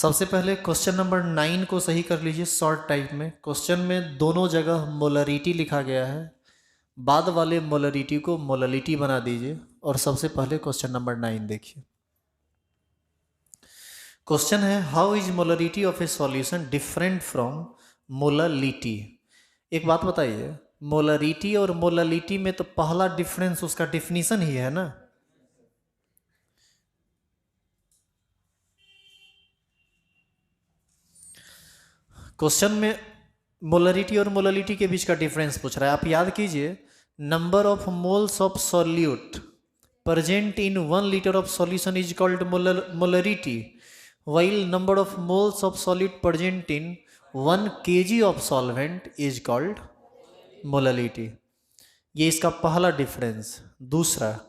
सबसे पहले question number 9 को सही कर लीजिए शॉर्ट टाइप में। क्वेश्चन में दोनों जगह मोलरिटी लिखा गया है, बाद वाले मोलरिटी को मोललिटी बना दीजिए। और सबसे पहले क्वेश्चन नंबर 9 देखिए। क्वेश्चन है how is molarity of a solution different from molality. एक बात बताइए, मोलरिटी और मोललिटी में तो पहला डिफरेंस उसका डिफिनीशन ही है ना। क्वेश्चन में मोलरिटी और मोललिटी के बीच का डिफरेंस पूछ रहा है। आप याद कीजिए, number of moles of solute present in 1 litre of solution is called molarity, while number of moles of solute present in 1 kg of solvent is called molality। ये इसका पहला डिफरेंस। दूसरा,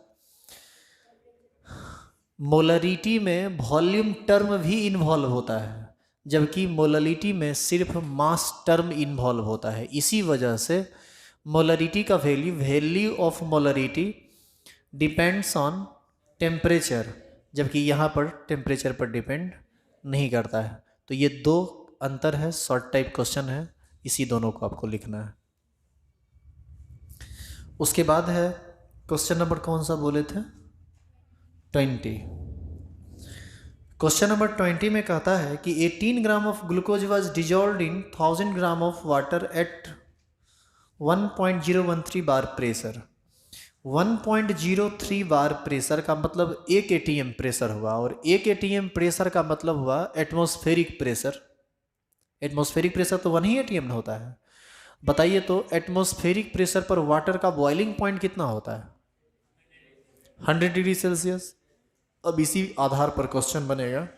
मोलरिटी में वॉल्यूम टर्म भी involve होता है, जबकि molality में सिर्फ मास टर्म इन्वॉल्व होता है। इसी वजह से मोलरिटी का value of molarity depends on temperature, जबकि यहाँ पर टेम्परेचर पर डिपेंड नहीं करता है। तो ये दो अंतर है, शॉर्ट टाइप क्वेश्चन है, इसी दोनों को आपको लिखना है। उसके बाद है क्वेश्चन नंबर कौन सा बोले थे, 20। क्वेश्चन नंबर 20 में कहता है कि 18 gram of glucose was dissolved in 1000 gram of water at 1.013 bar pressure. 1.03 bar pressure का मतलब 1 एटीएम प्रेशर हुआ, और 1 एटीएम प्रेशर का मतलब हुआ एटमॉस्फेरिक प्रेशर। एटमॉस्फेरिक प्रेशर तो 1 ही एटीएम होता है। बताइए तो एटमॉस्फेरिक प्रेशर पर वाटर का बॉइलिंग पॉइंट कितना होता है, 100 डिग्री सेल्सियस। अब इसी आधार पर क्वेश्चन बनेगा।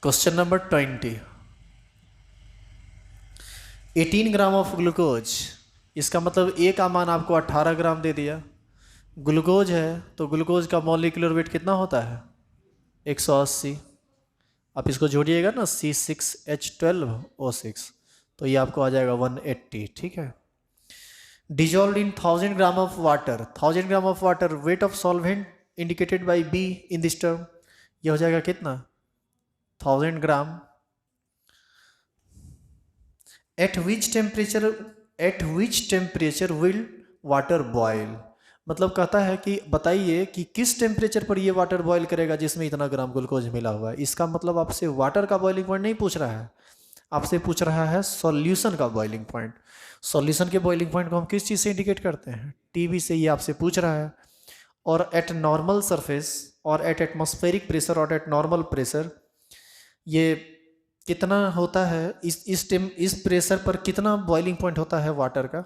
Question number 20, 18 gram of glucose, इसका मतलब ए का मान आपको 18 ग्राम दे दिया। ग्लूकोज है तो ग्लूकोज का मॉलिक्यूलर वेट कितना होता है, 180। आप इसको जोड़िएगा ना, C6H12O6, तो ये आपको आ जाएगा 180। ठीक है। Dissolve in 1000 gram of water, 1000 gram of water, weight of solvent indicated by B in this term, ये हो जाएगा कितना, 1000 gram. At which temperature will water boil, मतलब कहता है कि बताइए कि किस टेम्परेचर पर ये वाटर बॉयल करेगा जिसमें इतना ग्राम ग्लूकोज मिला हुआ है। इसका मतलब आपसे वाटर का बॉइलिंग पॉइंट नहीं पूछ रहा है, आपसे पूछ रहा है सॉल्यूशन का बॉइलिंग पॉइंट। सॉल्यूशन के बॉइलिंग पॉइंट को हम किस चीज़ से इंडिकेट करते हैं, टीबी से। ये आपसे पूछ रहा है। और एट नॉर्मल सरफेस और एट एटमॉस्फेरिक प्रेशर और एट नॉर्मल प्रेशर ये कितना होता है, इस प्रेशर पर कितना बॉइलिंग पॉइंट होता है वाटर का,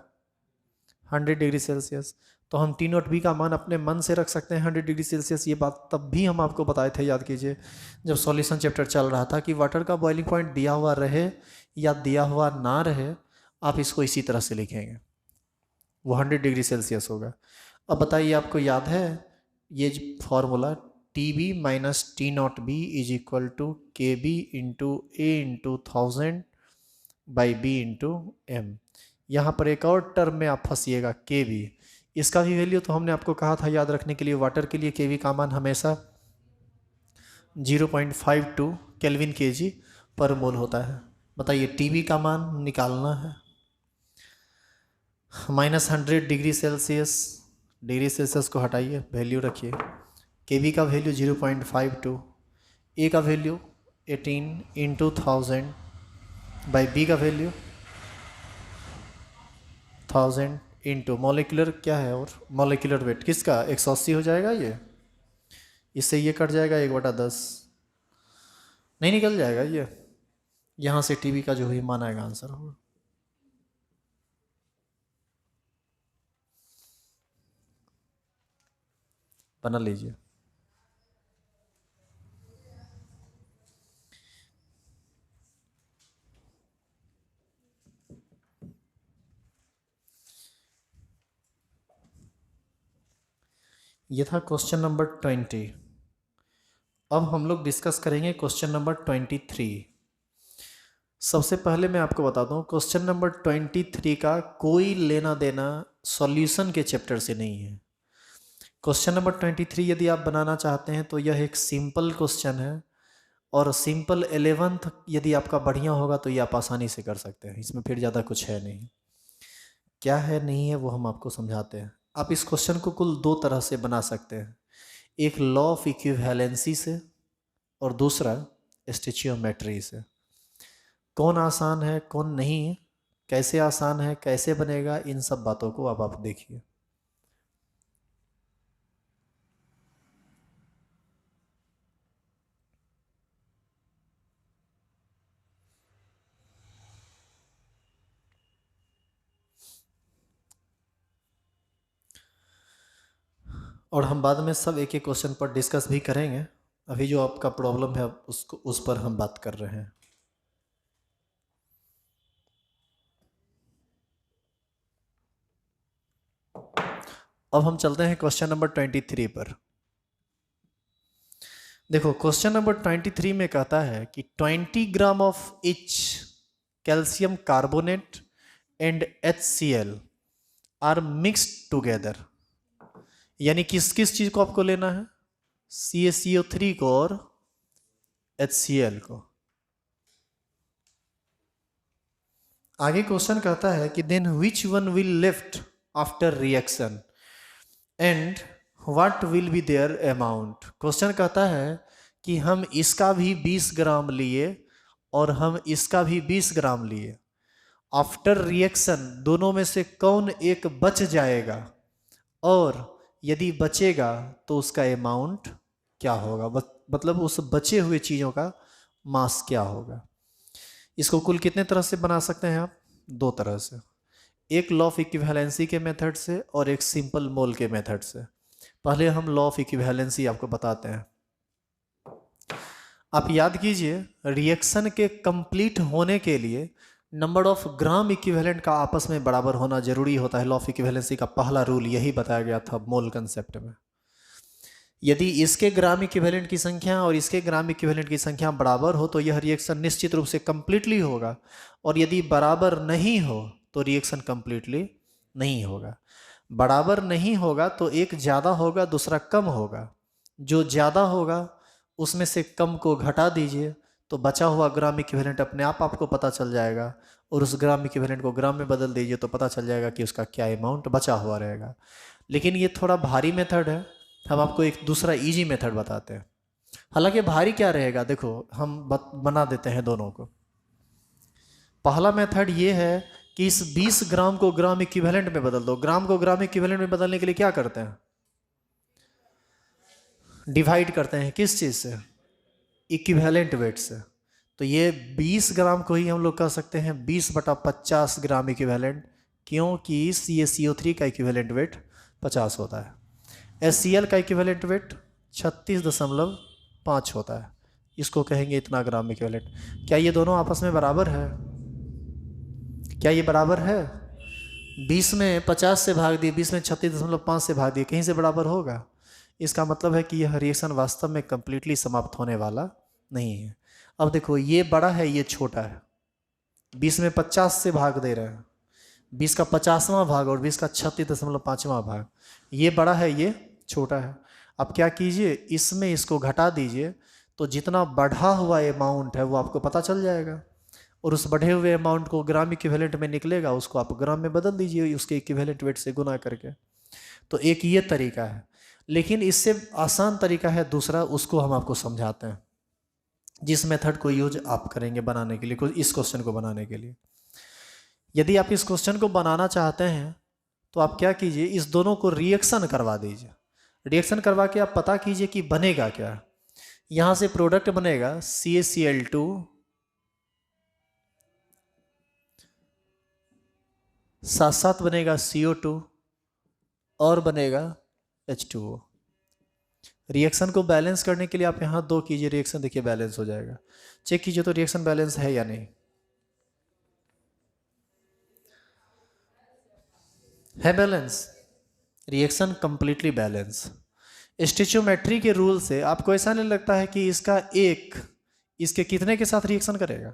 100 डिग्री सेल्सियस। तो हम T नॉट बी का मान अपने मन से रख सकते हैं 100 डिग्री सेल्सियस। ये बात तब भी हम आपको बताए थे, याद कीजिए, जब सॉल्यूशन चैप्टर चल रहा था, कि वाटर का बॉइलिंग पॉइंट दिया हुआ रहे या दिया हुआ ना रहे, आप इसको इसी तरह से लिखेंगे, वो 100 डिग्री सेल्सियस होगा। अब बताइए, आपको याद है ये formula, TB minus T naught B is equal to KB into A into 1000 by B into M। यहाँ पर एक और टर्म में आप फंसिएगा, KB। इसका भी वैल्यू तो हमने आपको कहा था याद रखने के लिए, वाटर के लिए KB का मान हमेशा 0.52 केल्विन kg पर मोल होता है। बताइए TB का मान निकालना है, minus 100 degree Celsius, degree Celsius को हटाइए, वैल्यू रखिए। KB का वैल्यू 0.52, A का वैल्यू 18 इंटू 1000 बाई B का वैल्यू 1000 इंटू मॉलिक्यूलर क्या है, और मॉलिक्यूलर वेट किसका, 180 हो जाएगा। ये इससे ये कट जाएगा 1/10, नहीं निकल जाएगा ये। यहाँ से TB का जो भी मान आएगा आंसर होगा। बना लीजिए। ये था क्वेश्चन नंबर 20। अब हम लोग डिस्कस करेंगे क्वेश्चन नंबर 23। सबसे पहले मैं आपको बता दूं, क्वेश्चन नंबर 23 का कोई लेना देना सॉल्यूशन के चैप्टर से नहीं है। क्वेश्चन नंबर 23 यदि आप बनाना चाहते हैं तो यह एक सिंपल क्वेश्चन है, और सिंपल 11th यदि आपका बढ़िया होगा तो ये आप आसानी से कर सकते हैं, इसमें फिर ज़्यादा कुछ है नहीं। क्या है नहीं है वो हम आपको समझाते हैं। आप इस क्वेश्चन को कुल दो तरह से बना सकते हैं, एक लॉ ऑफ इक्विवेलेंसी से और दूसरा स्टोइचियोमेट्री से। कौन आसान है कौन नहीं है, कैसे आसान है कैसे बनेगा, इन सब बातों को अब आप देखिए। और हम बाद में सब एक एक क्वेश्चन पर डिस्कस भी करेंगे। अभी जो आपका प्रॉब्लम है उसको उस पर हम बात कर रहे हैं। अब हम चलते हैं क्वेश्चन नंबर 23 पर। देखो क्वेश्चन नंबर 23 में कहता है कि 20 gram of each calcium carbonate and HCl are mixed together. यानी किस किस चीज को आपको लेना है, CaCO3 को और HCl को। आगे क्वेश्चन कहता है कि then which one will left after reaction and what will be there amount. Question कहता है कि हम इसका भी 20 ग्राम लिए और हम इसका भी 20 ग्राम लिए, आफ्टर रिएक्शन दोनों में से कौन एक बच जाएगा और यदि बचेगा तो उसका अमाउंट क्या होगा, मतलब उस बचे हुए चीज़ों का मास क्या होगा। इसको कुल कितने तरह से बना सकते हैं आप, दो तरह से, एक लॉ ऑफ इक्विवेलेंसी के मेथड से और एक सिंपल मोल के मेथड से। पहले हम लॉ ऑफ इक्विवेलेंसी आपको बताते हैं। आप याद कीजिए रिएक्शन के कंप्लीट होने के लिए नंबर ऑफ ग्राम इक्विवेलेंट का आपस में बराबर होना जरूरी होता है। लॉ ऑफ इक्विवेलेंसी का पहला रूल यही बताया गया था मोल कंसेप्ट में। यदि इसके ग्राम इक्विवेलेंट की संख्या और इसके ग्राम इक्विवेलेंट की संख्या बराबर हो तो यह रिएक्शन निश्चित रूप से कंप्लीटली होगा, और यदि बराबर नहीं हो तो रिएक्शन कंप्लीटली नहीं होगा। बराबर नहीं होगा तो एक ज़्यादा होगा दूसरा कम होगा, जो ज़्यादा होगा उसमें से कम को घटा दीजिए तो बचा हुआ ग्राम इक्विवेलेंट अपने आप आपको पता चल जाएगा, और उस ग्राम इक्विवेलेंट को ग्राम में बदल दीजिए तो पता चल जाएगा कि उसका क्या अमाउंट बचा हुआ रहेगा। लेकिन ये थोड़ा भारी मेथड है, हम आपको एक दूसरा इजी मेथड बताते हैं। हालांकि भारी क्या रहेगा, देखो हम बना देते हैं दोनों को। पहला मेथड ये है कि इस 20 ग्राम को ग्राम इक्विवेलेंट में बदल दो। ग्राम को ग्राम इक्विवेलेंट में बदलने के लिए क्या करते हैं, डिवाइड करते हैं, किस चीज़ से, इक्विवेलेंट वेट से। तो ये 20 ग्राम को ही हम लोग कह सकते हैं 20/50 ग्राम इक्विवेलेंट, क्योंकि CaCO3 का इक्विवेलेंट वेट 50 होता है, HCl का इक्विवेलेंट वेट 36.5 होता है। इसको कहेंगे इतना ग्राम इक्विवेलेंट। क्या ये दोनों आपस में बराबर है, क्या ये बराबर है? 20 में 50 से भाग दिए, 20 में 36.5 से भाग दिए, कहीं से बराबर होगा? इसका मतलब है कि यह रिएक्शन वास्तव में कंप्लीटली समाप्त होने वाला नहीं है। अब देखो ये बड़ा है ये छोटा है, 20 में 50 से भाग दे रहे हैं, 20 का 50वां भाग और 20 का 36.5वां भाग, ये बड़ा है ये छोटा है। अब क्या कीजिए, इसमें इसको घटा दीजिए तो जितना बढ़ा हुआ अमाउंट है वो आपको पता चल जाएगा, और उस बढ़े हुए अमाउंट को ग्राम इक्विवेलेंट में निकलेगा, उसको आप ग्राम में बदल दीजिए उसके इक्विवेलेंट वेट से गुना करके। तो एक ये तरीका है, लेकिन इससे आसान तरीका है दूसरा, उसको हम आपको समझाते हैं, जिस मेथड को यूज आप करेंगे बनाने के लिए, इस क्वेश्चन को बनाने के लिए। यदि आप इस क्वेश्चन को बनाना चाहते हैं तो आप क्या कीजिए, इस दोनों को रिएक्शन करवा दीजिए। रिएक्शन करवा के आप पता कीजिए कि बनेगा क्या। यहां से प्रोडक्ट बनेगा CaCl2 साथ साथ बनेगा CO2 और बनेगा H2O। रिएक्शन को बैलेंस करने के लिए आप यहाँ दो कीजिए, रिएक्शन देखिए बैलेंस हो जाएगा। चेक कीजिए तो रिएक्शन बैलेंस है या नहीं, है बैलेंस, रिएक्शन कंप्लीटली बैलेंस। स्टिचियोमेट्री के रूल से आपको ऐसा नहीं लगता है कि इसका एक इसके कितने के साथ रिएक्शन करेगा,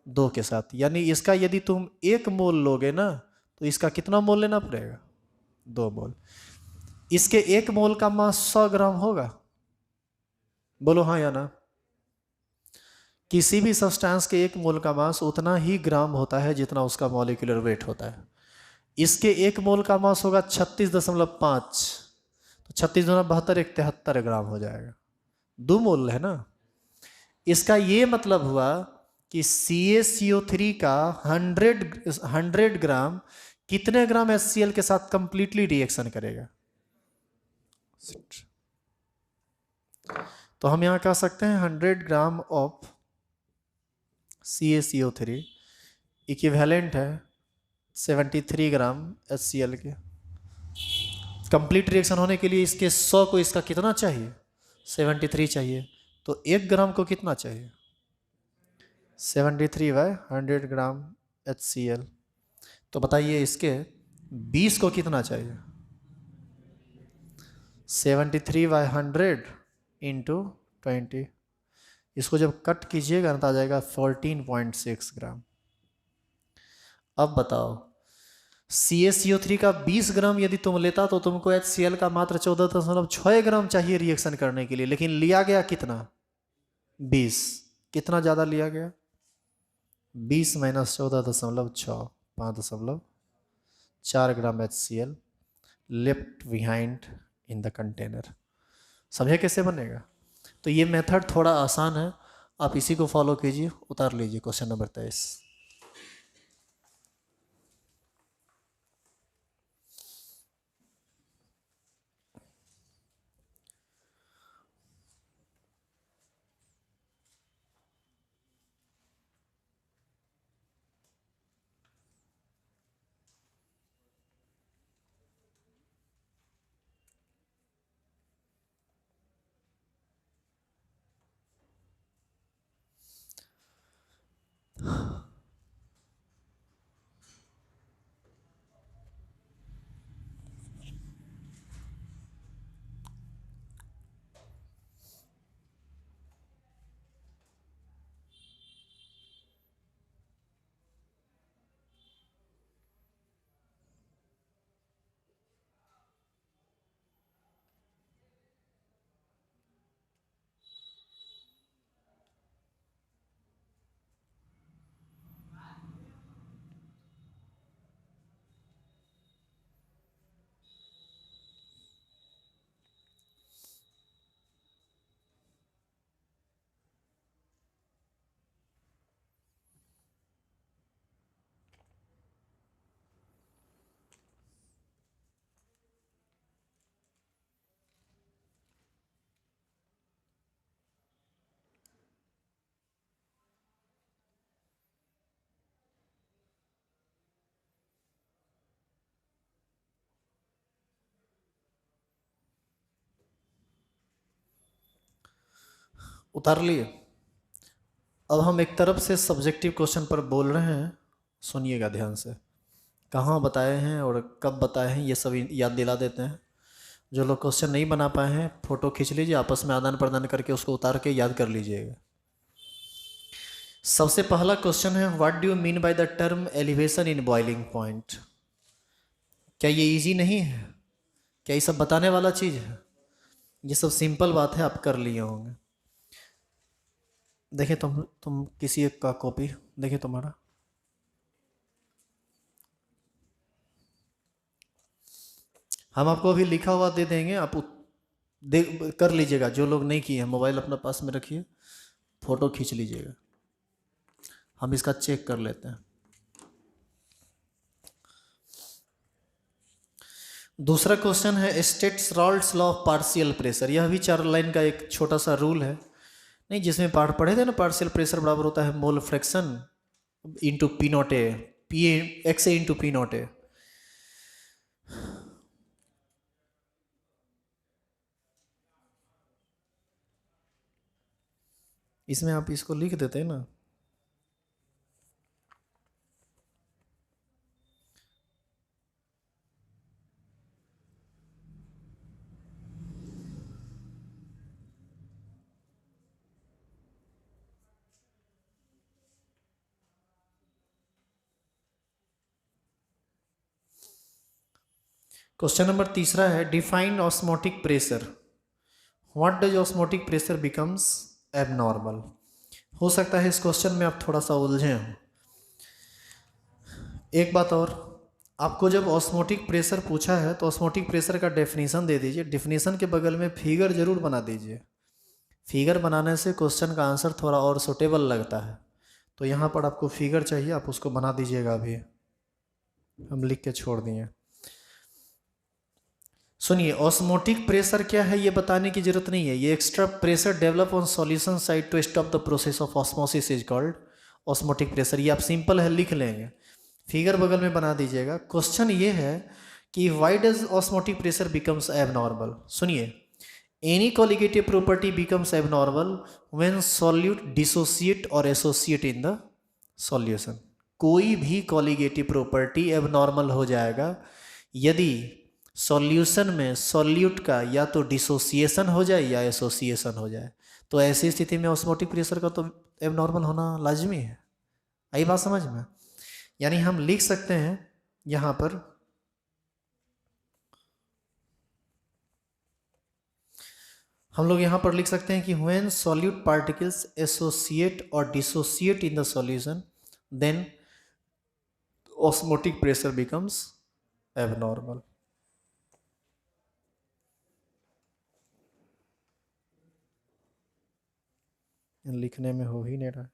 2 के साथ। यानी इसका यदि तुम 1 मोल लोगे ना तो इसका कितना मोल लेना पड़ेगा, 2 मोल। इसके 1 मोल का मास 100 ग्राम होगा, बोलो हाँ या ना। किसी भी सब्सटेंस के 1 मोल का मास उतना ही ग्राम होता है जितना उसका मॉलिक्यूलर वेट होता है। इसके 1 मोल का मास होगा 36.5, तो 36 दूना 72, 73 ग्राम हो जाएगा। 2 मोल है ना। इसका ये मतलब हुआ कि CaCO3 का 100 ग्राम कितने ग्राम HCl के साथ कंप्लीटली रिएक्शन करेगा। तो हम यहां कह सकते हैं 100 ग्राम ऑफ CaCO3 इक्विवेलेंट है 73 ग्राम HCl के। कंप्लीट रिएक्शन होने के लिए इसके 100 को इसका कितना चाहिए, 73 चाहिए, तो 1 ग्राम को कितना चाहिए, 73/100 ग्राम HCl। तो बताइए इसके 20 को कितना चाहिए, 73/100 इंटू 20। इसको जब कट कीजिएगा ना तो आ जाएगा 14.6 ग्राम। अब बताओ CaCO3 का 20 ग्राम यदि तुम लेता तो तुमको HCl का मात्र 14.6 ग्राम चाहिए रिएक्शन करने के लिए, लेकिन लिया गया कितना, 20। कितना ज़्यादा लिया गया, 20 minus 14.6, 5.4 gram HCl left behind in the container. समझे कैसे बनेगा। तो ये मेथड थोड़ा आसान है, आप इसी को फॉलो कीजिए। उतार लीजिए क्वेश्चन नंबर 23। उतार लिए। अब हम एक तरफ से सब्जेक्टिव क्वेश्चन पर बोल रहे हैं, सुनिएगा ध्यान से। कहाँ बताए हैं और कब बताए हैं ये सब याद दिला देते हैं। जो लोग क्वेश्चन नहीं बना पाए हैं फोटो खींच लीजिए, आपस में आदान प्रदान करके उसको उतार के याद कर लीजिएगा। सबसे पहला क्वेश्चन है, what do you mean by the term elevation in boiling point. क्या ये इजी नहीं है, क्या ये सब बताने वाला चीज़ है। ये सब सिंपल बात है, आप कर लिए होंगे। देखिए तुम किसी एक का कॉपी देखिए तुम्हारा। हम आपको अभी लिखा हुआ दे देंगे, आप देख कर लीजिएगा। जो लोग नहीं किए हैं मोबाइल अपना पास में रखिए, फोटो खींच लीजिएगा, हम इसका चेक कर लेते हैं। दूसरा क्वेश्चन है, states Rawls law of partial pressure. यह भी 4 लाइन का एक छोटा सा रूल है, नहीं जिसमें पार्ट पढ़े थे ना, पार्शियल प्रेशर बराबर होता है mole fraction into P not a, P x A into P not a. इसमें आप इसको लिख देते हैं ना। क्वेश्चन नंबर तीसरा है, define osmotic pressure. What does osmotic pressure becomes abnormal. हो सकता है इस क्वेश्चन में आप थोड़ा सा उलझे हों। एक बात और, आपको जब ऑस्मोटिक प्रेशर पूछा है तो ऑस्मोटिक प्रेशर का डेफिनेशन दे दीजिए, डेफिनेशन के बगल में फिगर जरूर बना दीजिए। फिगर बनाने से क्वेश्चन का आंसर थोड़ा और सुटेबल लगता है। तो यहाँ पर आपको फिगर चाहिए, आप उसको बना दीजिएगा। अभी हम लिख के छोड़ दिए। सुनिए, ऑस्मोटिक प्रेशर क्या है ये बताने की जरूरत नहीं है। ये extra pressure develop on solution side to stop the process of osmosis is called osmotic pressure. ये आप सिंपल है लिख लेंगे, फिगर बगल में बना दीजिएगा। क्वेश्चन ये है कि why does osmotic pressure becomes abnormal. सुनिए, any colligative property becomes abnormal when solute dissociate और एसोसिएट इन द सॉल्यूशन। कोई भी कॉलिगेटिव प्रॉपर्टी एबनॉर्मल हो जाएगा यदि सॉल्यूशन में सॉल्यूट का या तो डिसोसिएशन हो जाए या एसोसिएशन हो जाए। तो ऐसी स्थिति में ऑस्मोटिक प्रेशर का तो एबनॉर्मल होना लाजमी है। आई बात समझ में? यानी हम लिख सकते हैं यहाँ पर, हम लोग यहाँ पर लिख सकते हैं कि व्हेन सॉल्यूट पार्टिकल्स एसोसिएट और dissociate in the solution then osmotic pressure becomes abnormal. लिखने में हो ही नहीं रहा।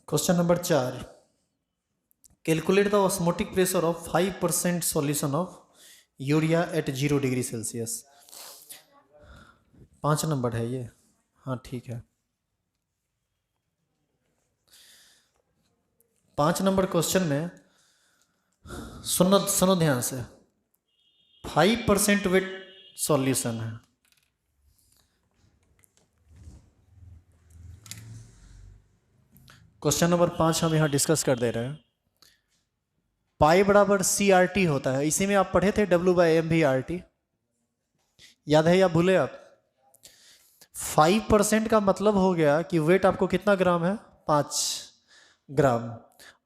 Question number 4, calculate the osmotic pressure of 5% solution of urea at 0 degree Celsius. 5 number है ये, हाँ ठीक है। 5 नंबर क्वेश्चन में सुनो सुनो ध्यान से, 5% वेट सॉल्यूशन है। क्वेश्चन नंबर 5 हम यहाँ डिस्कस कर दे रहे हैं। पाई बराबर CRT होता है, इसी में आप पढ़े थे W/mV/RT, याद है या भूले आप? 5% का मतलब हो गया कि वेट आपको कितना ग्राम है? 5 ग्राम।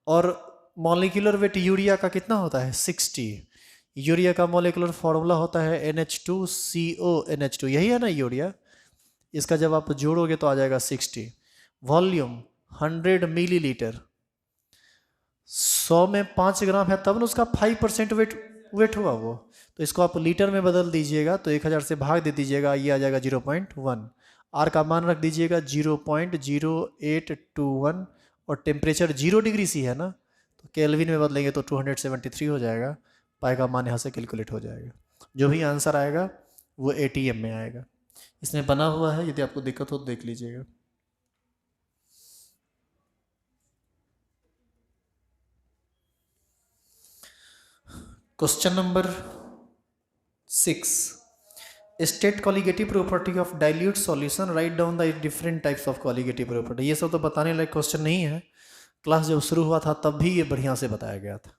और मॉलिक्यूलर वेट यूरिया का कितना होता है? 60। यूरिया का मॉलिक्यूलर फॉर्मूला होता है NH2CO NH2, यही है ना यूरिया। इसका जब आप जोड़ोगे तो आ जाएगा 60। वॉल्यूम 100 मिलीलीटर, 100 में 5 ग्राम है तब ना उसका 5% वेट हुआ वो। तो इसको आप लीटर में बदल दीजिएगा तो 1000 से भाग दे दीजिएगा, ये आ जाएगा 0.1। आर का मान रख दीजिएगा 0.0821 और टेम्परेचर 0 डिग्री सी है ना, तो केल्विन में बदलेंगे तो 273 हो जाएगा। पाई का मान यहाँ से कैलकुलेट हो जाएगा। जो भी आंसर आएगा वो ATM में आएगा। इसमें बना हुआ है, यदि आपको दिक्कत हो तो देख लीजिएगा। Question number 6, state colligative property of dilute solution, write down the different types of colligative property. ये सब तो बताने लायक क्वेश्चन नहीं है, क्लास जब शुरू हुआ था तब भी ये बढ़िया से बताया गया था।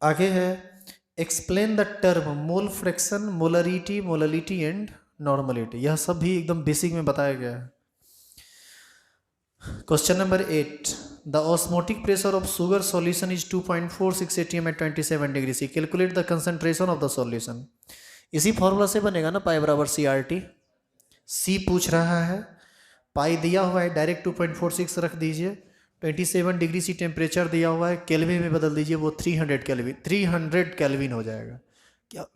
आगे है, explain the term mole fraction, molarity, molality and normality. यह सब भी एकदम बेसिक में बताया गया है। Question number 8, the osmotic pressure of sugar solution is 2.46 atm at 27 degree C. Calculate the concentration of the solution. इसी फॉर्मूला से बनेगा ना, पाई बराबर CRT। C पूछ रहा है, पाई दिया हुआ है, डायरेक्ट 2.46 रख दीजिए, 27 डिग्री सी टेम्परेचर दिया हुआ है, केल्विन में बदल दीजिए, वो 300 केल्विन हो जाएगा। क्या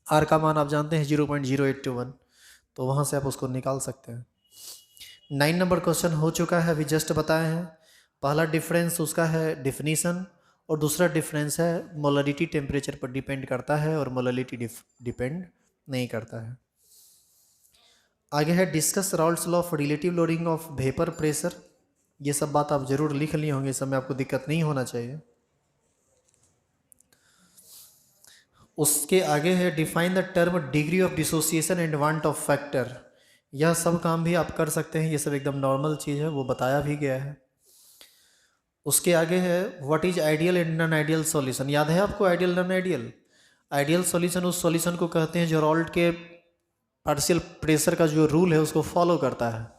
आर का मान आप जानते हैं 0.0821, तो वहाँ से आप उसको निकाल सकते हैं। 9 नंबर क्वेश्चन हो चुका है, अभी जस्ट बताए हैं। पहला डिफरेंस उसका है डिफिनीशन, और दूसरा डिफरेंस है मोलरिटी टेम्परेचर पर डिपेंड करता है और मोलरिटी डिपेंड नहीं करता है। आगे है discuss Raoult's law of relative loading of vapour pressure. ये सब बात आप जरूर लिख लिए होंगे, इस समय आपको दिक्कत नहीं होना चाहिए। उसके आगे है define the term degree of dissociation and want of factor. यह सब काम भी आप कर सकते हैं, ये सब एकदम नॉर्मल चीज़ है, वो बताया भी गया है। उसके आगे है what is ideal and non ideal solution. याद है आपको ideal non ideal? Ideal solution उस सॉल्यूशन को कहते हैं जो रॉल्ट के पार्शियल प्रेशर का जो रूल है उसको फॉलो करता है,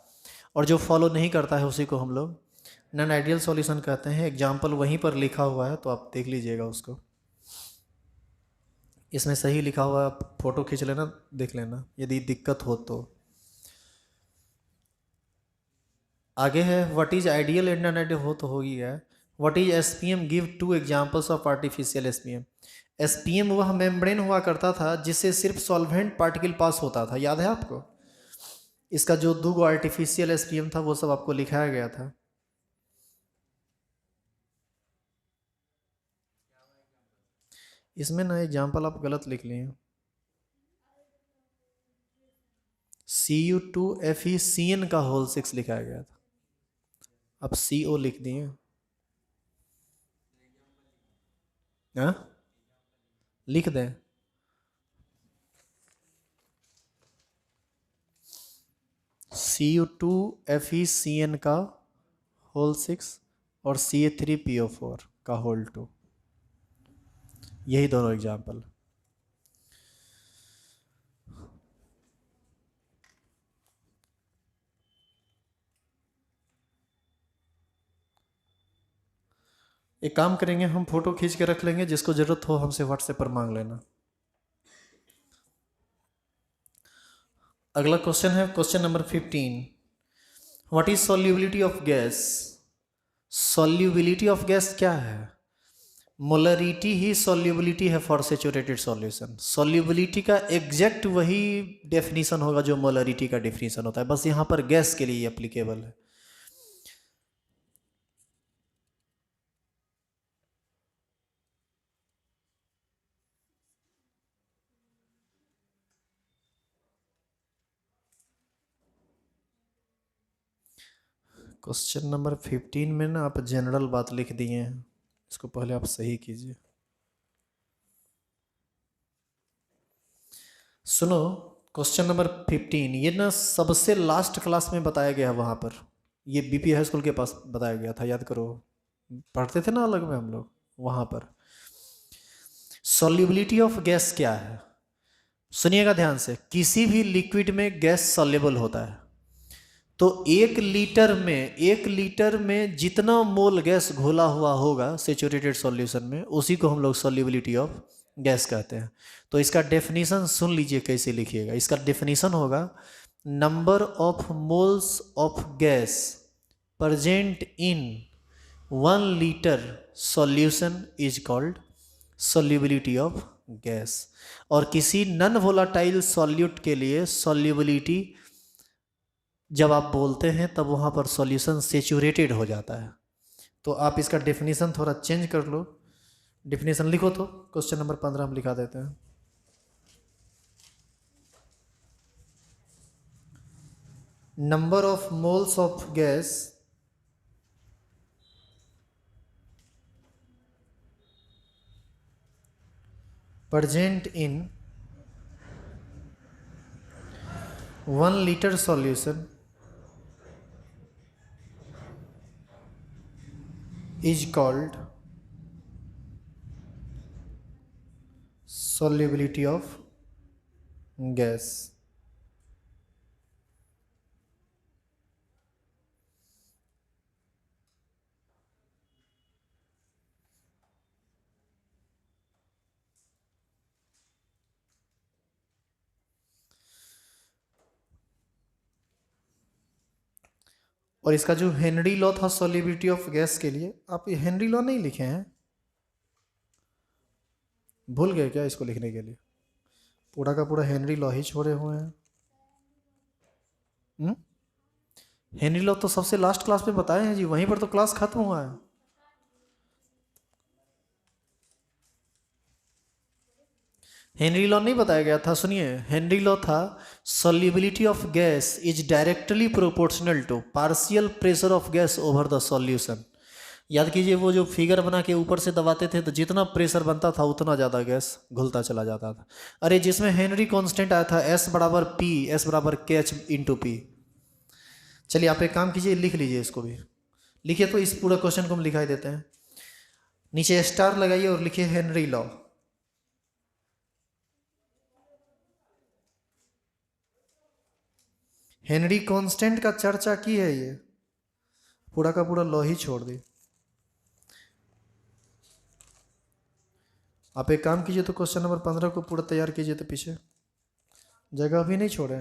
और जो फॉलो नहीं करता है उसी को हम लोग नॉन आइडियल सॉल्यूशन कहते हैं। एग्जाम्पल वहीं पर लिखा हुआ है, तो आप देख लीजिएगा उसको। इसमें सही लिखा हुआ है, आप फोटो खींच लेना, देख लेना यदि दिक्कत हो तो। आगे है what is ideal and non ideal, हो तो हो ही है। What is SPM, give 2 examples of artificial SPM. SPM वह मेम्ब्रेन हुआ करता था जिससे सिर्फ सॉल्वेंट पार्टिकल पास होता था, याद है आपको? इसका जो 2 आर्टिफिशियल एसपीएम था वो सब आपको लिखाया गया था। इसमें ना एग्जाम्पल आप गलत लिख लिए, Cu2Fe का होल 6 लिखाया गया था, अब CO लिख दिए। हाँ, लिख दें। Cu2Fe का होल 6 और Ca3PO4 का होल 2, यही दोनों एग्जाम्पल। एक काम करेंगे, हम फोटो खींच के रख लेंगे, जिसको जरूरत हो हमसे व्हाट्सएप पर मांग लेना। अगला क्वेश्चन है question number 15। What is solubility of gas. Solubility of gas क्या है? मोलरिटी ही सॉल्युबिलिटी है फॉर सैचुरेटेड सॉल्यूशन। सॉल्युबिलिटी का एग्जैक्ट वही डेफिनेशन होगा जो मोलरिटी का डेफिनेशन होता है, बस यहाँ पर गैस के लिए एप्लीकेबल है। क्वेश्चन नंबर 15 में ना आप जनरल बात लिख दिए हैं, इसको पहले आप सही कीजिए। सुनो, क्वेश्चन नंबर 15 ये ना सबसे लास्ट क्लास में बताया गया है, वहाँ पर ये बीपी हाई स्कूल के पास बताया गया था, याद करो, पढ़ते थे ना अलग में हम लोग, वहाँ पर। सॉल्युबिलिटी ऑफ गैस क्या है? सुनिएगा ध्यान से, किसी भी लिक्विड में गैस सॉल्युबल होता है, तो 1 लीटर में जितना मोल गैस घोला हुआ होगा सेचुरेटेड सॉल्यूशन में, उसी को हम लोग सॉल्युबिलिटी ऑफ गैस कहते हैं। तो इसका डेफिनेशन सुन लीजिए कैसे लिखिएगा। इसका डेफिनेशन होगा number of moles of gas present in 1 litre solution is called solubility of gas. और किसी नॉन वोलाटाइल सॉल्यूट के लिए सॉल्युबिलिटी जब आप बोलते हैं तब वहाँ पर सॉल्यूशन सेचुरेटेड हो जाता है। तो आप इसका डेफिनेशन थोड़ा चेंज कर लो। डेफिनेशन लिखो, तो क्वेश्चन नंबर 15 हम लिखा देते हैं। Number of moles of gas present in 1 litre solution is called solubility of gas। और इसका जो हेनरी लॉ था सॉल्युबिलिटी ऑफ गैस के लिए, आप ये हेनरी लॉ नहीं लिखे हैं, भूल गए क्या इसको लिखने के लिए? पूरा का पूरा हेनरी लॉ ही छोड़े हुए हैं। हेनरी लॉ तो सबसे लास्ट क्लास में बताए हैं जी, वहीं पर तो क्लास खत्म हुआ है। हेनरी लॉ नहीं बताया गया था, सुनिए। हेनरी लॉ था solubility of gas is directly proportional to partial pressure of gas over the solution. याद कीजिए, वो जो फिगर बना के ऊपर से दबाते थे तो जितना प्रेशर बनता था उतना ज़्यादा गैस घुलता चला जाता था। अरे जिसमें हेनरी कांस्टेंट आया था एस बराबर पी, एस बराबर के एच इंटू पी। चलिए आप एक काम कीजिए, लिख लीजिए इसको भी। लिखिए तो इस पूरे क्वेश्चन को हम लिखाई देते हैं। नीचे स्टार लगाइए और लिखिए हेनरी लॉ। हेनरी कांस्टेंट का चर्चा की है, ये पूरा का पूरा लॉ ही छोड़ दी। आप एक काम कीजिए तो क्वेश्चन नंबर 15 को पूरा तैयार कीजिए, तो पीछे जगह भी नहीं छोड़े।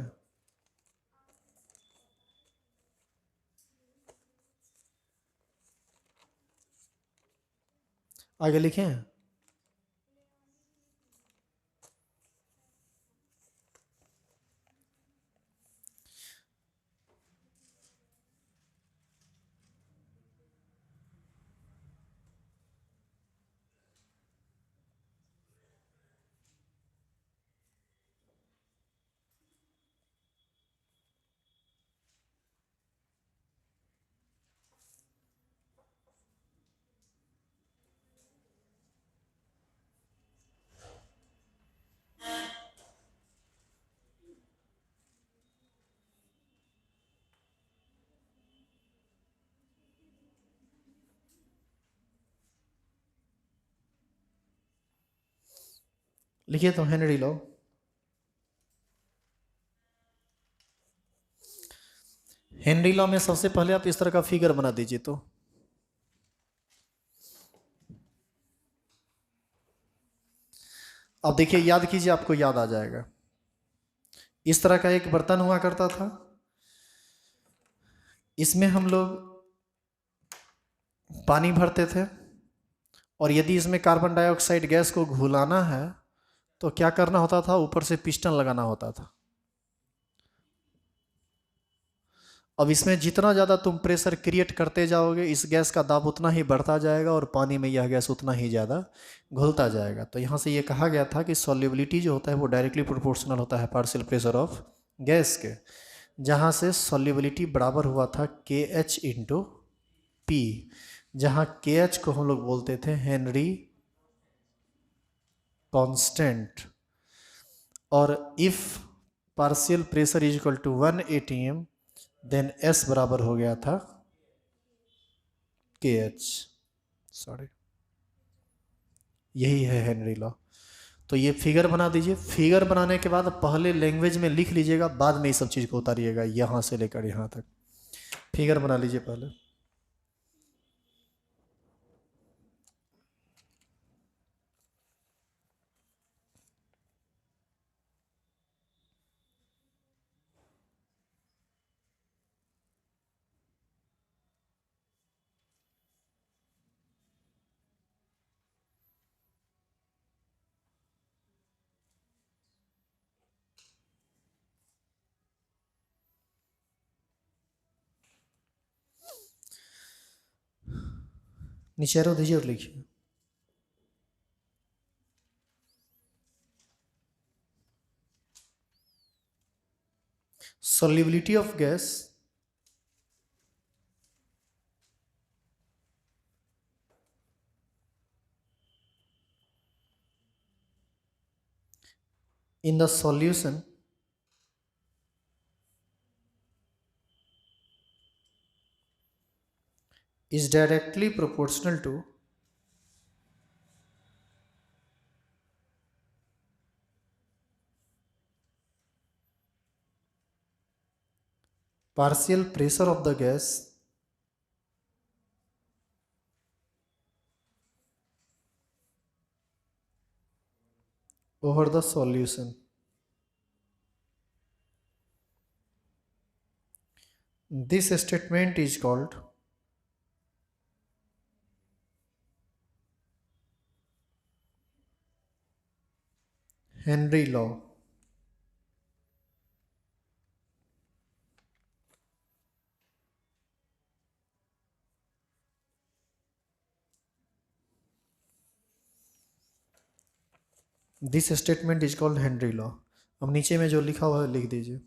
आगे लिखें। लिखिए तो हेनरी लॉ। हेनरी लॉ में सबसे पहले आप इस तरह का फिगर बना दीजिए। तो अब देखिए, याद कीजिए, आपको याद आ जाएगा। इस तरह का एक बर्तन हुआ करता था, इसमें हम लोग पानी भरते थे, और यदि इसमें कार्बन डाइऑक्साइड गैस को घुलाना है तो क्या करना होता था, ऊपर से पिस्टन लगाना होता था। अब इसमें जितना ज़्यादा तुम प्रेशर क्रिएट करते जाओगे, इस गैस का दाब उतना ही बढ़ता जाएगा और पानी में यह गैस उतना ही ज़्यादा घुलता जाएगा। तो यहाँ से ये कहा गया था कि सॉल्युबिलिटी जो होता है वो डायरेक्टली प्रोपोर्शनल होता है पार्शियल प्रेशर ऑफ गैस के, जहाँ से सॉल्युबिलिटी बराबर हुआ था के एच इंटू पी, जहाँ के एच को हम लोग बोलते थे हेनरी कांस्टेंट, और if partial pressure is equal to 1 atm then S बराबर हो गया था के एच। सॉरी, यही है हेनरी लॉ। तो ये फिगर बना दीजिए। फिगर बनाने के बाद पहले लैंग्वेज में लिख लीजिएगा, बाद में ये सब चीज़ को उतारिएगा यहाँ से लेकर यहाँ तक। फिगर बना लीजिए पहले। नीचे एरो दीजिए और लिखिए। solubility of gas in the solution is directly proportional to partial pressure of the gas over the solution। This statement is called Henry law. This statement is called Henry law. अब नीचे में जो लिखा हुआ है लिख दीजिए।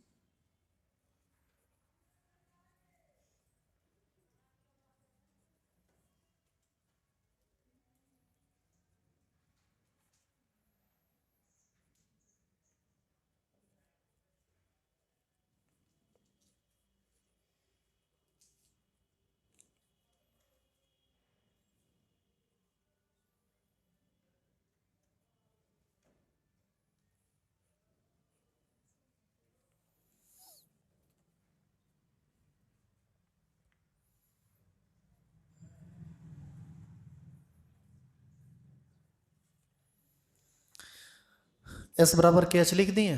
एस बराबर के एच लिख दिए।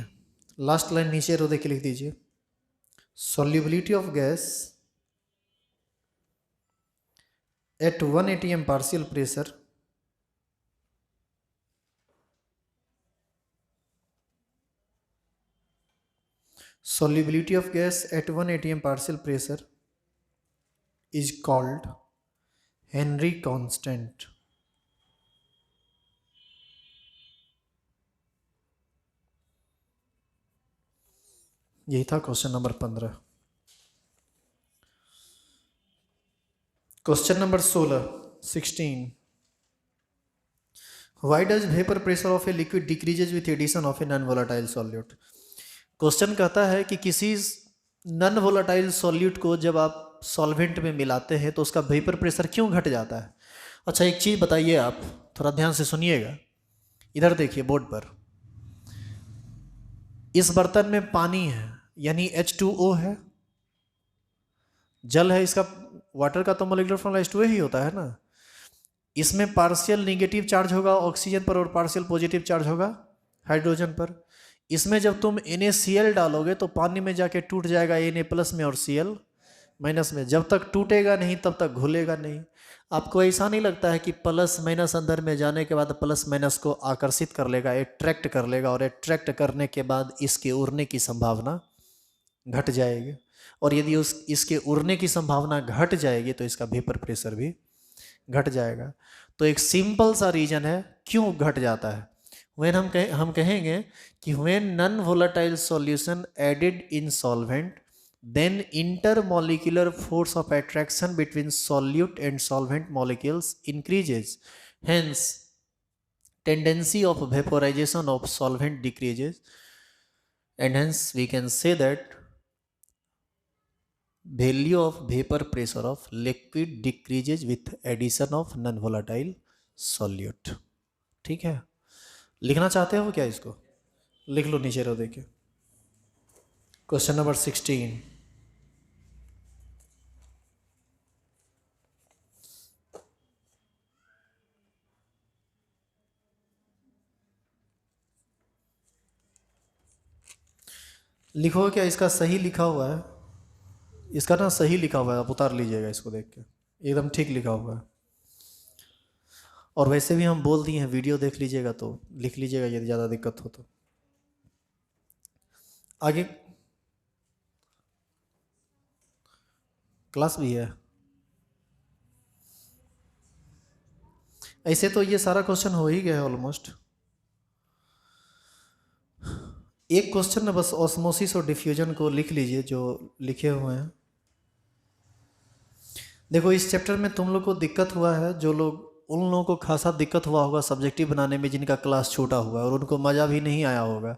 लास्ट लाइन नीचे रो देख के लिख दीजिए, solubility of gas at 1 atm partial pressure solubility of gas at 1 atm partial pressure is called Henry constant। यही था question number 15। Question number 16। Why does vapor pressure of a liquid decreases with addition of a non-volatile solute? Question कहता है कि किसी non volatile solute को जब आप solvent में मिलाते हैं तो उसका वेपर प्रेशर क्यों घट जाता है। अच्छा एक चीज़ बताइए, आप थोड़ा ध्यान से सुनिएगा। इधर देखिए बोर्ड पर, इस बर्तन में पानी है यानी H2O है, जल है, इसका वाटर का तो मोलिकुलर फॉर्मूला H2O ही होता है ना। इसमें पार्शियल निगेटिव चार्ज होगा ऑक्सीजन पर और पार्शियल पॉजिटिव चार्ज होगा हाइड्रोजन पर। इसमें जब तुम NaCl डालोगे तो पानी में जाके टूट जाएगा Na प्लस में और Cl माइनस में। जब तक टूटेगा नहीं तब तक घुलेगा नहीं। आपको ऐसा नहीं लगता है कि प्लस माइनस अंदर में जाने के बाद प्लस माइनस को आकर्षित कर लेगा, अट्रैक्ट कर लेगा, और अट्रैक्ट करने के बाद इसके उड़ने की संभावना घट जाएगी। और यदि इसके उड़ने की संभावना घट जाएगी तो इसका वेपर प्रेशर भी घट जाएगा। तो एक सिंपल सा रीजन है क्यों घट जाता है। व्हेन हम कहेंगे कि when non volatile solution added in solvent then intermolecular force of attraction between solute and solvent molecules increases, hence tendency of vaporization of solvent decreases, and hence we can say that value of vapor pressure of liquid decreases with addition of non volatile solute। ठीक है, लिखना चाहते हो क्या इसको? लिख लो नीचे रो देखिए। Question number 16। लिखो क्या इसका सही लिखा हुआ है? इसका ना सही लिखा हुआ है, आप उतार लीजिएगा इसको देख के, एकदम ठीक लिखा हुआ है। और वैसे भी हम बोल दिए हैं, वीडियो देख लीजिएगा तो लिख लीजिएगा यदि ज़्यादा दिक्कत हो तो। आगे क्लास भी है। ऐसे तो ये सारा क्वेश्चन हो ही गया है ऑलमोस्ट। एक क्वेश्चन ना बस ऑस्मोसिस और डिफ्यूजन को लिख लीजिए जो लिखे हुए हैं। देखो इस चैप्टर में तुम लोग को दिक्कत हुआ है, जो लोग उन लोगों को खासा दिक्कत हुआ होगा सब्जेक्टिव बनाने में जिनका क्लास छूटा हुआ है और उनको मज़ा भी नहीं आया होगा।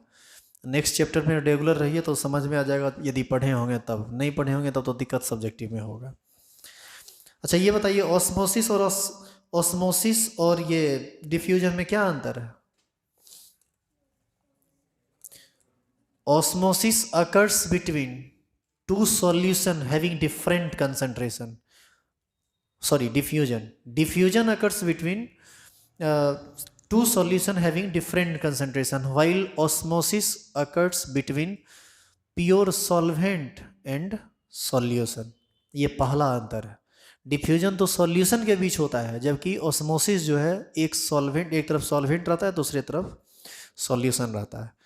नेक्स्ट चैप्टर में रेगुलर रहिए तो समझ में आ जाएगा, यदि पढ़े होंगे तब, नहीं पढ़े होंगे तब तो दिक्कत सब्जेक्टिव में होगा। अच्छा ये बताइए ऑस्मोसिस और ये डिफ्यूजन में क्या अंतर है? Osmosis occurs between two solution having different concentration. Sorry, diffusion. Diffusion occurs between two solution having different concentration, while osmosis occurs between pure solvent and solution. ये पहला अंतर है। डिफ्यूजन तो सॉल्यूशन के बीच होता है, जबकि ऑस्मोसिस जो है एक सॉल्वेंट, एक तरफ सॉल्वेंट रहता है, दूसरी तरफ सॉल्यूशन रहता है।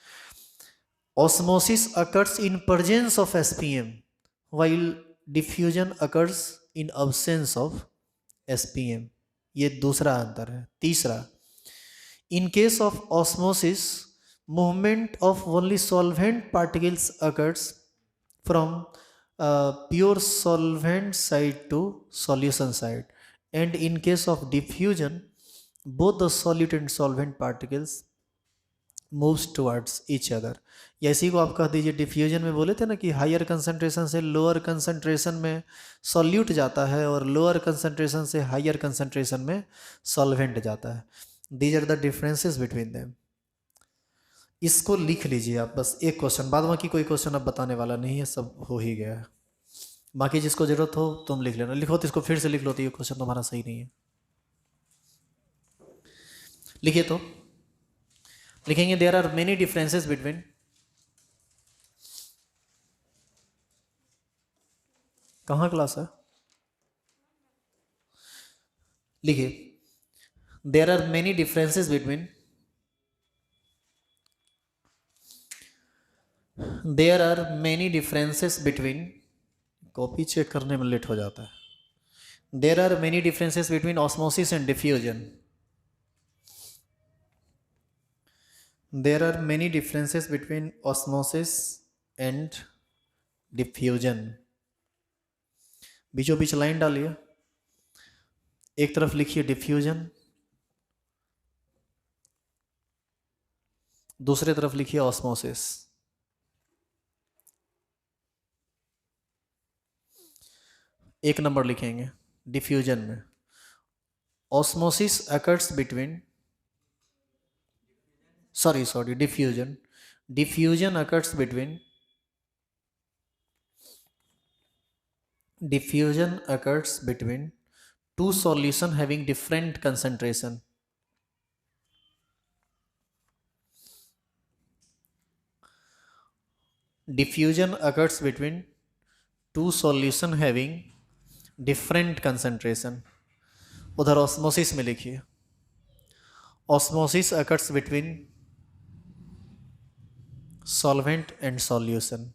Osmosis occurs in presence of SPM, while diffusion occurs in absence of SPM. ये दूसरा अंतर है। तीसरा, in case of osmosis, movement of only solvent particles occurs from pure solvent side to solution side, and in case of diffusion, both the solute and solvent particles moves towards each other. या इसी को आप कह दीजिए, diffusion में बोले थे ना कि हायर कंसंट्रेशन से लोअर कंसंट्रेशन में सॉल्यूट जाता है और लोअर कंसंट्रेशन से हायर कंसंट्रेशन में सॉल्वेंट जाता है। These are the differences between them. इसको लिख लीजिए आप, बस एक क्वेश्चन, बाद बाकी कोई क्वेश्चन अब बताने वाला नहीं है, सब हो ही गया है। बाकी जिसको जरूरत हो तुम लिख लेना, लिखो तो इसको फिर से लिख लो, तो ये क्वेश्चन तुम्हारा सही नहीं है। लिखिए तो लिखेंगे there are many differences between, कहाँ क्लास है, लिखिए there are many differences between, there are many differences between, copy check करने में लेट हो जाता है। There are many differences between osmosis and diffusion, there are many differences between osmosis and diffusion. बीचों बीच लाइन डालिए, एक तरफ लिखिए डिफ्यूजन, दूसरे तरफ लिखिए ऑस्मोसिस। एक नंबर लिखेंगे डिफ्यूजन में, osmosis occurs between, sorry diffusion, diffusion occurs between, diffusion occurs between two solution having different concentration. Diffusion occurs between two solution having different concentration. उधर ऑस्मोसिस में लिखिए, osmosis occurs between solvent and solution.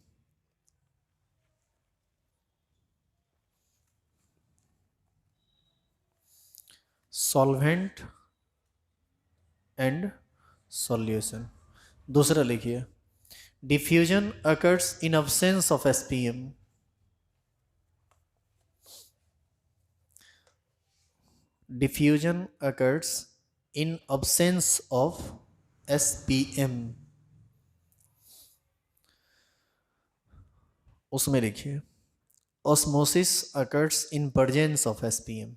Solvent and solution। दूसरा लिखिए, diffusion occurs in absence of SPM. Diffusion occurs in absence of SPM। उसमें लिखिए, osmosis occurs in presence of SPM।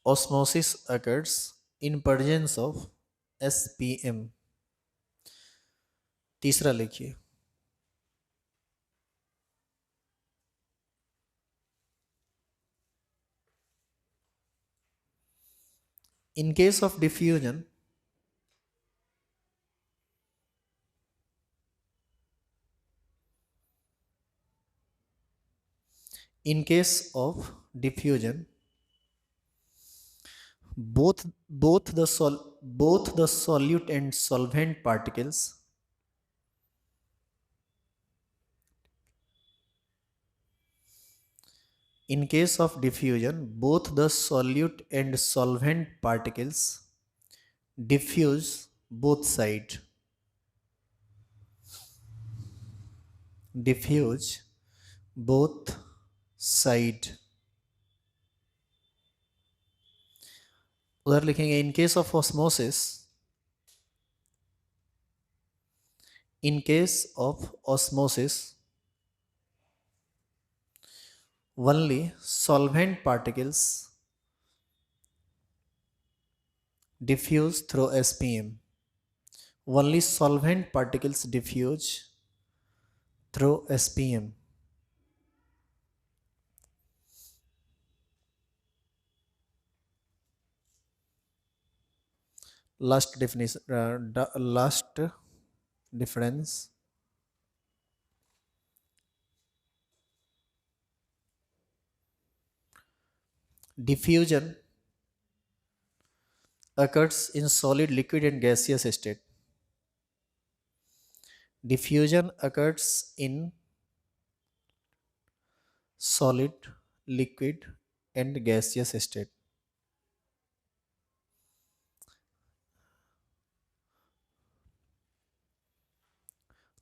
Osmosis occurs in presence of SPM। तीसरा लिखिए, in case of diffusion, in case of diffusion, both the solute and solvent particles in case of diffusion both the solute and solvent particles diffuse both side, diffuse both side। उधर लिखेंगे in case of osmosis, in case of osmosis only solvent particles diffuse through SPM, only solvent particles diffuse through SPM। Last definition, last difference diffusion occurs in solid, liquid and gaseous state. Diffusion occurs in solid, liquid and gaseous state.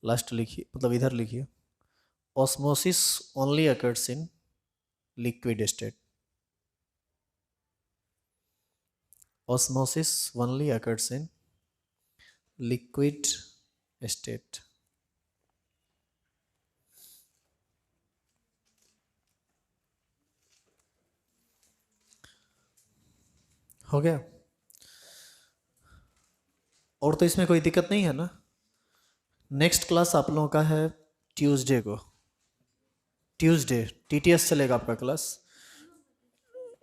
Last लिखिए, मतलब इधर लिखिए, osmosis only occurs in liquid state. Osmosis only occurs in liquid state. हो गया? और तो इसमें कोई दिक्कत नहीं है ना? नेक्स्ट क्लास आप लोगों का है ट्यूसडे को. ट्यूसडे टीटीएस चलेगा आपका क्लास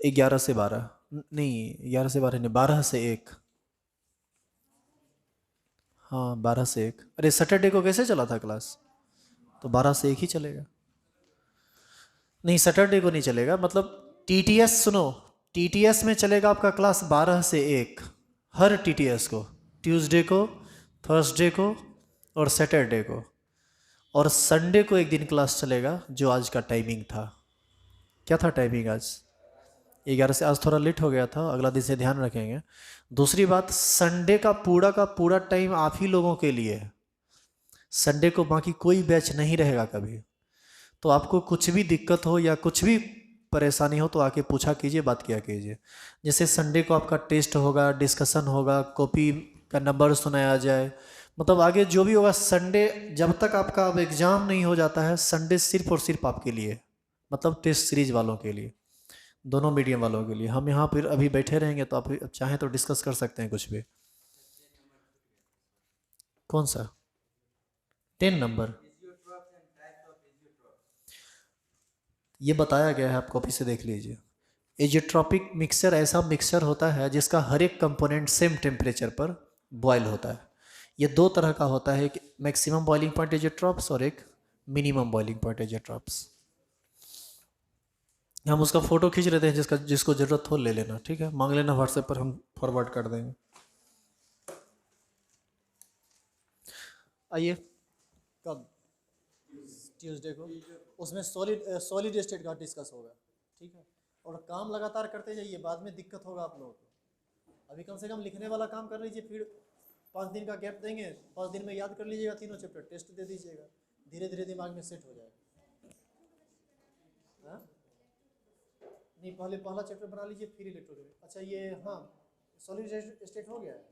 11 से 12. नहीं 11 से 12 नहीं, 12 से 1. हाँ 12 से 1. अरे सैटरडे को कैसे चला था क्लास? तो 12 से 1 ही चलेगा. नहीं सैटरडे को नहीं चलेगा, मतलब टीटीएस सुनो, टीटीएस में चलेगा आपका क्लास 12 से 1 हर टीटीएस को, ट्यूसडे को, थर्सडे को और सैटरडे को. और संडे को एक दिन क्लास चलेगा जो आज का टाइमिंग था. क्या था टाइमिंग आज? 11 से. आज थोड़ा लेट हो गया था, अगला दिन से ध्यान रखेंगे. दूसरी बात, संडे का पूरा टाइम आप ही लोगों के लिए है. संडे को बाकी कोई बैच नहीं रहेगा कभी. तो आपको कुछ भी दिक्कत हो या कुछ भी परेशानी हो तो आके पूछा कीजिए, बात किया कीजिए. जैसे संडे को आपका टेस्ट होगा, डिस्कशन होगा, कॉपी का नंबर सुनाया जाए, मतलब आगे जो भी होगा संडे, जब तक आपका अब एग्ज़ाम नहीं हो जाता है, संडे सिर्फ और सिर्फ आपके लिए, मतलब टेस्ट सीरीज वालों के लिए, दोनों मीडियम वालों के लिए. हम यहाँ फिर अभी बैठे रहेंगे तो आप चाहें तो डिस्कस कर सकते हैं कुछ भी. कौन सा 10 नंबर? ये बताया गया है, आप कॉपी से देख लीजिए. एजियोट्रॉपिक मिक्सचर ऐसा मिक्सचर होता है जिसका हर एक कंपोनेंट सेम टेम्परेचर पर बॉयल होता है. ये दो तरह का होता है, एक मैक्सिमम बॉइलिंग पॉइंट एजियोट्रॉप्स और एक मिनिमम बॉइलिंग पॉइंट एजियोट्रॉप्स. हम उसका फ़ोटो खींच लेते हैं, जिसको ज़रूरत हो ले लेना, ठीक है, मांग लेना व्हाट्सएप पर, हम फॉरवर्ड कर देंगे. आइए कब? ट्यूसडे को. उसमें सॉलिड स्टेट का डिस्कस होगा, ठीक है. और काम लगातार करते जाइए, बाद में दिक्कत होगा आप लोगों को. अभी कम से कम लिखने वाला काम कर लीजिए, फिर 5 दिन का गैप देंगे, 5 दिन में याद कर लीजिएगा तीनों चैप्टर, टेस्ट दे दीजिएगा, धीरे धीरे दिमाग में सेट हो जाएगा. हाँ नहीं, पहले पहला चैप्टर बना लीजिए, फिर इलेक्ट्रोकेमिस्ट्री. अच्छा ये, हाँ सॉलिड स्टेट हो गया है.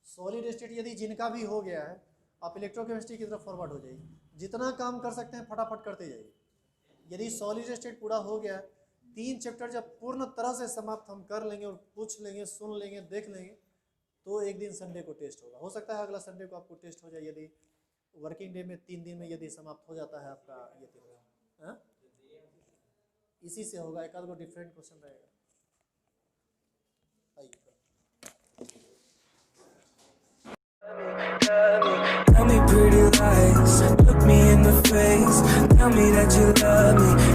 सॉलिड स्टेट यदि जिनका भी हो गया है, आप इलेक्ट्रोकेमिस्ट्री की तरफ फॉरवर्ड हो जाइए. जितना काम कर सकते हैं फटाफट करते जाइए. यदि सॉलिड स्टेट पूरा हो गया, 3 चैप्टर जब पूर्ण तरह से समाप्त हम कर लेंगे और पूछ लेंगे, सुन लेंगे, देख लेंगे, तो एक दिन संडे को टेस्ट होगा. हो सकता है अगला संडे को आपको टेस्ट हो जाए, यदि वर्किंग डे में 3 दिन में यदि समाप्त हो जाता है आपका ये 3. हाँ इसी से होगा, एक आध गो डिफरेंट क्वेश्चन रहेगा. Tell me pretty lies, look me in the face, tell me that you love me.